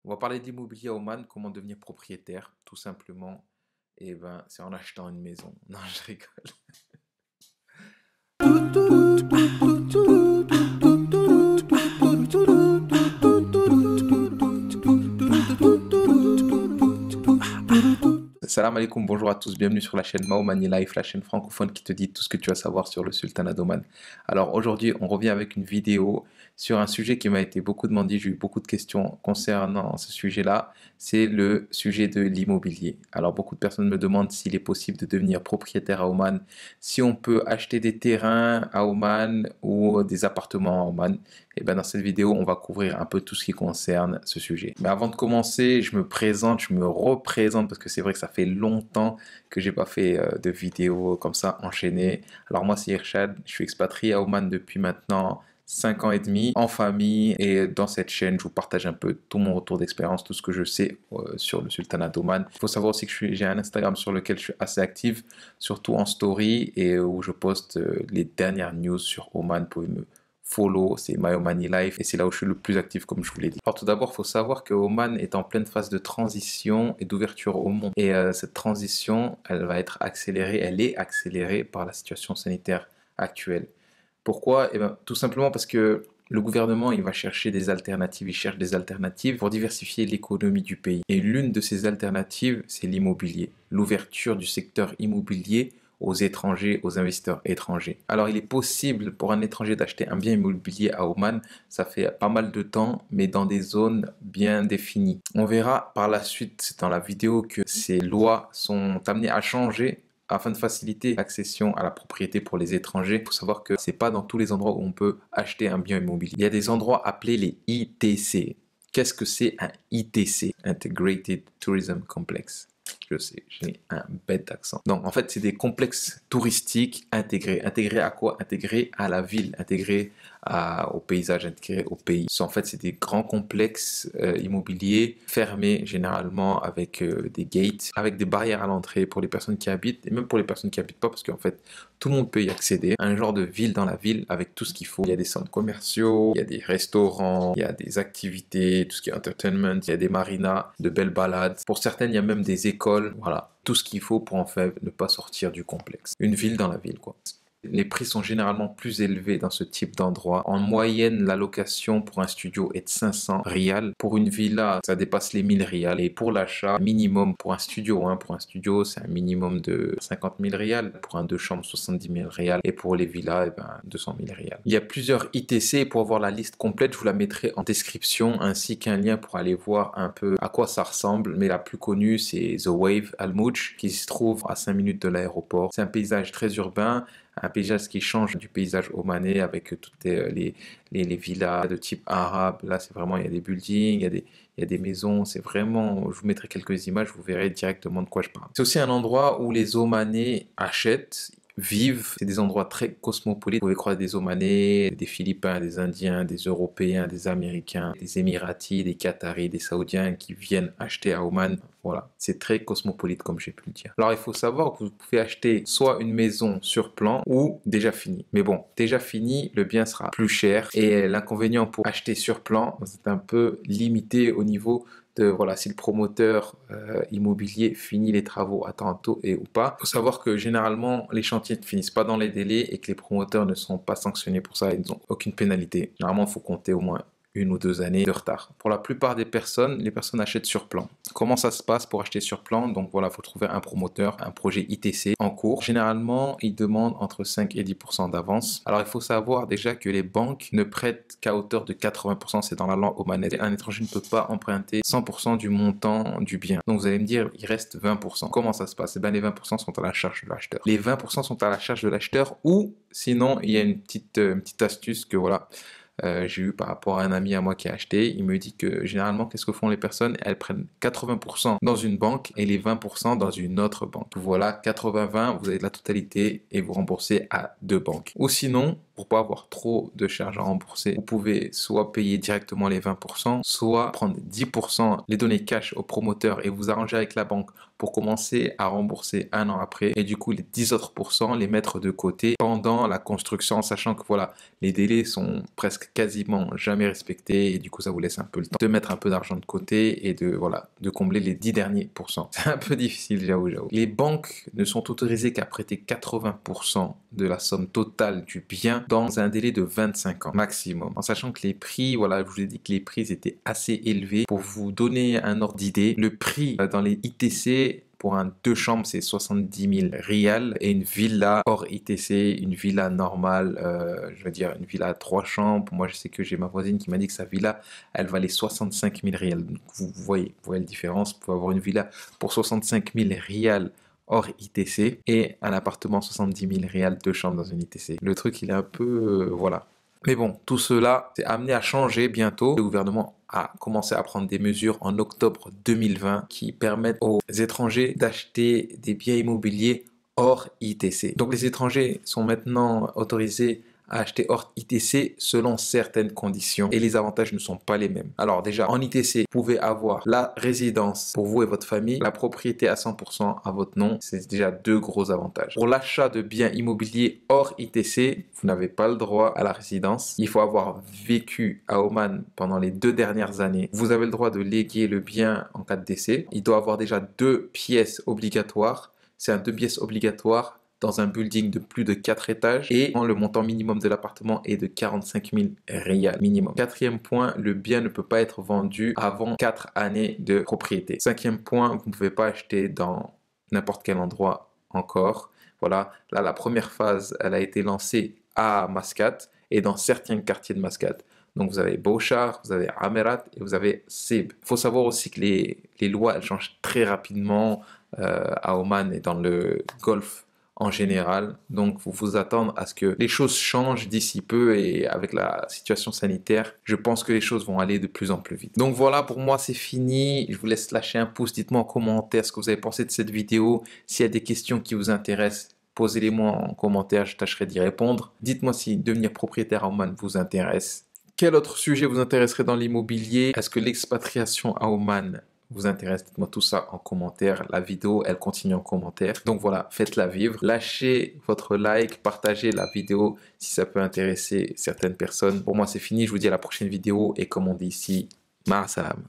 On va parler d'immobilier à Oman, comment devenir propriétaire, tout simplement. Et ben, c'est en achetant une maison. Non, je rigole. Salam alaikum, bonjour à tous, bienvenue sur la chaîne Mao Money Life, la chaîne francophone qui te dit tout ce que tu vas savoir sur le sultanat d'Oman. Alors aujourd'hui, on revient avec une vidéo sur un sujet qui m'a été beaucoup demandé, j'ai eu beaucoup de questions concernant ce sujet-là, c'est le sujet de l'immobilier. Alors beaucoup de personnes me demandent s'il est possible de devenir propriétaire à Oman, si on peut acheter des terrains à Oman ou des appartements à Oman. Et bien dans cette vidéo, on va couvrir un peu tout ce qui concerne ce sujet. Mais avant de commencer, je me présente, je me représente parce que c'est vrai que ça fait longtemps que j'ai pas fait de vidéos comme ça enchaînées. Alors moi c'est Irshad, je suis expatrié à Oman depuis maintenant 5 ans et demi en famille, et dans cette chaîne je vous partage un peu tout mon retour d'expérience, tout ce que je sais sur le sultanat d'Oman. Il faut savoir aussi que j'ai un Instagram sur lequel je suis assez actif, surtout en story, et où je poste les dernières news sur Oman. Vous pouvez me follow, c'est My Money Life, et c'est là où je suis le plus actif comme je vous l'ai dit. Alors tout d'abord, il faut savoir que Oman est en pleine phase de transition et d'ouverture au monde. Et cette transition, elle va être accélérée, elle est accélérée par la situation sanitaire actuelle. Pourquoi? Eh bien, tout simplement parce que le gouvernement, il va chercher des alternatives, il cherche des alternatives pour diversifier l'économie du pays. Et l'une de ces alternatives, c'est l'immobilier, l'ouverture du secteur immobilier aux étrangers, aux investisseurs étrangers. Alors il est possible pour un étranger d'acheter un bien immobilier à Oman, ça fait pas mal de temps, mais dans des zones bien définies. On verra par la suite dans la vidéo que ces lois sont amenées à changer afin de faciliter l'accession à la propriété pour les étrangers. Il faut savoir que c'est pas dans tous les endroits où on peut acheter un bien immobilier. Il y a des endroits appelés les ITC. Qu'est-ce que c'est un ITC? Integrated Tourism Complex. Je sais, j'ai un bête accent. Donc, en fait, c'est des complexes touristiques intégrés. Intégrés à quoi? Intégrés à la ville, intégrés au paysage, intégrés au pays. En fait, c'est des grands complexes immobiliers fermés généralement avec des gates, avec des barrières à l'entrée pour les personnes qui habitent, et même pour les personnes qui habitent pas, parce qu'en fait, tout le monde peut y accéder. Un genre de ville dans la ville avec tout ce qu'il faut. Il y a des centres commerciaux, il y a des restaurants, il y a des activités, tout ce qui est entertainment, il y a des marinas, de belles balades. Pour certaines, il y a même des écoles. Voilà, tout ce qu'il faut pour en fait ne pas sortir du complexe. Une ville dans la ville, quoi. Les prix sont généralement plus élevés dans ce type d'endroit. En moyenne, la location pour un studio est de 500 rials. Pour une villa, ça dépasse les 1000 rials. Et pour l'achat, minimum pour un studio, c'est un minimum de 50 000 rials. Pour un 2 chambres, 70 000 rials. Et pour les villas, 200 000 rials. Il y a plusieurs ITC. Pour avoir la liste complète, je vous la mettrai en description, ainsi qu'un lien pour aller voir un peu à quoi ça ressemble. Mais la plus connue, c'est The Wave Al Mouj, qui se trouve à 5 minutes de l'aéroport. C'est un paysage très urbain, un paysage qui change du paysage omanais avec toutes les villas de type arabe. Là, c'est vraiment, il y a des buildings, il y a des maisons. C'est vraiment, je vous mettrai quelques images, vous verrez directement de quoi je parle. C'est aussi un endroit où les Omanais achètent, vivent. C'est des endroits très cosmopolites. Vous pouvez croiser des Omanais, des Philippins, des Indiens, des Européens, des Américains, des Émiratis, des Qataris, des Saoudiens qui viennent acheter à Oman. Voilà, c'est très cosmopolite comme j'ai pu le dire. Alors il faut savoir que vous pouvez acheter soit une maison sur plan ou déjà finie. Mais bon, déjà fini, le bien sera plus cher, et l'inconvénient pour acheter sur plan, c'est un peu limité au niveau de, voilà, si le promoteur immobilier finit les travaux à temps et ou pas. Il faut savoir que généralement les chantiers ne finissent pas dans les délais et que les promoteurs ne sont pas sanctionnés pour ça, ils n'ont aucune pénalité. Généralement il faut compter au moins 1 ou 2 années de retard. Pour la plupart des personnes, les personnes achètent sur plan. Comment ça se passe pour acheter sur plan? Donc voilà, il faut trouver un promoteur, un projet ITC en cours. Généralement, ils demandent entre 5 et 10% d'avance. Alors il faut savoir déjà que les banques ne prêtent qu'à hauteur de 80%, c'est dans la loi omanaise. Un étranger ne peut pas emprunter 100% du montant du bien. Donc vous allez me dire, il reste 20%. Comment ça se passe? Eh bien, les 20% sont à la charge de l'acheteur. Les 20% sont à la charge de l'acheteur, ou sinon, il y a une petite astuce que voilà, j'ai eu par rapport à un ami à moi qui a acheté. Il me dit que généralement, qu'est-ce que font les personnes? Elles prennent 80% dans une banque et les 20% dans une autre banque. Voilà, 80-20, vous avez de la totalité et vous remboursez à 2 banques. Ou sinon, pour pas avoir trop de charges à rembourser, vous pouvez soit payer directement les 20%, soit prendre 10%, les donner cash au promoteur et vous arranger avec la banque pour commencer à rembourser un an après. Et du coup, les 10 autres pourcents, les mettre de côté pendant la construction, sachant que voilà, les délais sont presque quasiment jamais respectés et du coup, ça vous laisse un peu le temps de mettre un peu d'argent de côté et voilà, de combler les 10 derniers pourcents. C'est un peu difficile, j'avoue. Les banques ne sont autorisées qu'à prêter 80% de la somme totale du bien dans un délai de 25 ans maximum. En sachant que les prix, voilà, je vous ai dit que les prix étaient assez élevés. Pour vous donner un ordre d'idée, le prix dans les ITC pour un 2 chambres, c'est 70 000 rials et une villa hors ITC, une villa normale, je veux dire une villa à 3 chambres. Moi, je sais que j'ai ma voisine qui m'a dit que sa villa, elle valait 65 000 rials. Donc, vous voyez la différence. Vous pouvez avoir une villa pour 65 000 rials hors ITC et un appartement 70 000 rials 2 chambres dans une ITC. Le truc, il est un peu... voilà. Mais bon, tout cela c'est amené à changer bientôt. Le gouvernement a commencé à prendre des mesures en octobre 2020 qui permettent aux étrangers d'acheter des biens immobiliers hors ITC. Donc les étrangers sont maintenant autorisés à acheter hors ITC selon certaines conditions et les avantages ne sont pas les mêmes. Alors déjà en ITC, vous pouvez avoir la résidence pour vous et votre famille, la propriété à 100% à votre nom, c'est déjà 2 gros avantages. Pour l'achat de biens immobiliers hors ITC, vous n'avez pas le droit à la résidence. Il faut avoir vécu à Oman pendant les 2 dernières années. Vous avez le droit de léguer le bien en cas de décès. Il doit avoir déjà 2 pièces obligatoires. C'est un 2 pièces obligatoire dans un building de plus de 4 étages et le montant minimum de l'appartement est de 45 000 rials minimum. 4e point, le bien ne peut pas être vendu avant 4 années de propriété. 5e point, vous ne pouvez pas acheter dans n'importe quel endroit encore. Voilà, là la première phase, elle a été lancée à Mascate et dans certains quartiers de Mascate. Donc vous avez Bouchar, vous avez Amerat et vous avez Sib. Il faut savoir aussi que les lois elles changent très rapidement à Oman et dans le Golfe en général, donc vous vous attendre à ce que les choses changent d'ici peu et avec la situation sanitaire, je pense que les choses vont aller de plus en plus vite. Donc voilà, pour moi c'est fini, je vous laisse lâcher un pouce, dites-moi en commentaire ce que vous avez pensé de cette vidéo, s'il y a des questions qui vous intéressent, posez-les-moi en commentaire, je tâcherai d'y répondre. Dites-moi si devenir propriétaire à Oman vous intéresse. Quel autre sujet vous intéresserait dans l'immobilier? Est-ce que l'expatriation à Oman vous intéresse? Dites-moi tout ça en commentaire. La vidéo, elle continue en commentaire. Donc voilà, faites-la vivre. Lâchez votre like, partagez la vidéo si ça peut intéresser certaines personnes. Pour moi, c'est fini. Je vous dis à la prochaine vidéo. Et comme on dit ici, ma salam.